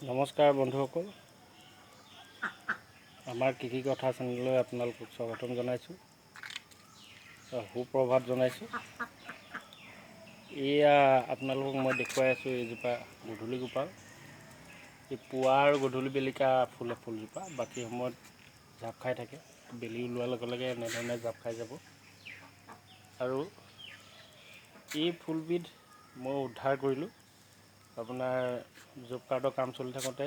নমস্কাৰ বন্ধুসকল, আমাৰ কৃষি কথা চেনেললৈ আপোনালোকক স্বাগতম জনাইছোঁ। সুপ্ৰভাত জনাইছোঁ। এয়া আপোনালোকক মই দেখুৱাই আছোঁ এইজোপা গধূলি গোপাল। এই পুৱা আৰু গধূলি বেলিকা ফুলে ফুলজোপা, বাকী সময়ত জাপ খাই থাকে। বেলি ওলোৱাৰ লগে লগে এনেধৰণে জাপ খাই যাব। আৰু এই ফুলবিধ মই উদ্ধাৰ কৰিলোঁ আপোনাৰ জব কাৰ্ডৰ কাম চলি থাকোঁতে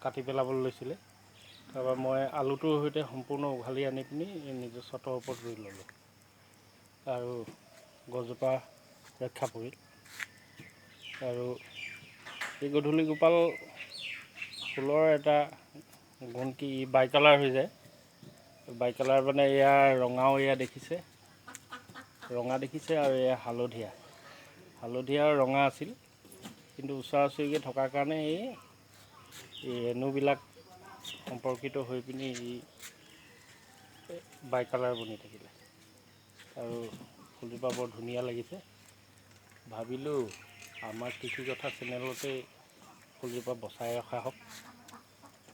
কাটি পেলাবলৈ লৈছিলে। তাৰপৰা মই আলুটোৰ সৈতে সম্পূৰ্ণ উঘালি আনি পিনি নিজৰ ছটৰ ওপৰত ৰুই ল'লোঁ আৰু গছজোপা ৰক্ষা পৰিল। আৰু এই গধূলি গোপাল ফুলৰ এটা গুণ কি, বাই কালাৰ হৈ যায়। বাই কালাৰ মানে এয়া ৰঙাও এয়া দেখিছে, ৰঙা দেখিছে, আৰু এয়া হালধীয়া আৰু ৰঙা আছিল। কিন্তু ওচৰা ওচৰিকৈ থকাৰ কাৰণে এই ৰেণুবিলাক সম্পৰ্কিত হৈ পিনি ই বাই কালাৰ বনি থাকিলে। আৰু ফুলজোপা বৰ ধুনীয়া লাগিছে। ভাবিলোঁ আমাৰ কৃষি কথা চেনেলতে ফুলজোপা বচাই ৰখা হওক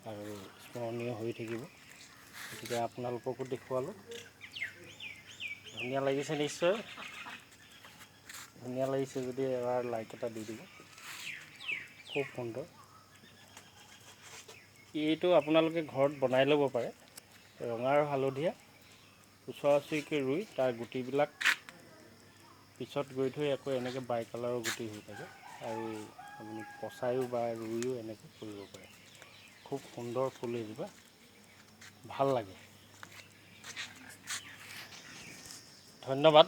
আৰু স্মৰণীয় হৈ থাকিব। গতিকে আপোনালোককো দেখুৱালোঁ। ধুনীয়া লাগিছে নিশ্চয়। ধুনীয়া লাগিছে যদি এবাৰ লাইক এটা দি দিব। খুব সুন্দৰ। এইটো আপোনালোকে ঘৰত বনাই ল'ব পাৰে। ৰঙা আৰু হালধীয়া ওচৰা ওচৰিকৈ ৰুই তাৰ গুটিবিলাক পিছত গৈ থৈ আকৌ এনেকৈ বাই কালাৰৰ গুটি হৈ থাকে। আৰু আপুনি পচায়ো বা ৰুইও এনেকৈ কৰিব পাৰে। খুব সুন্দৰ ফুল এজোপা, ভাল লাগে। ধন্যবাদ।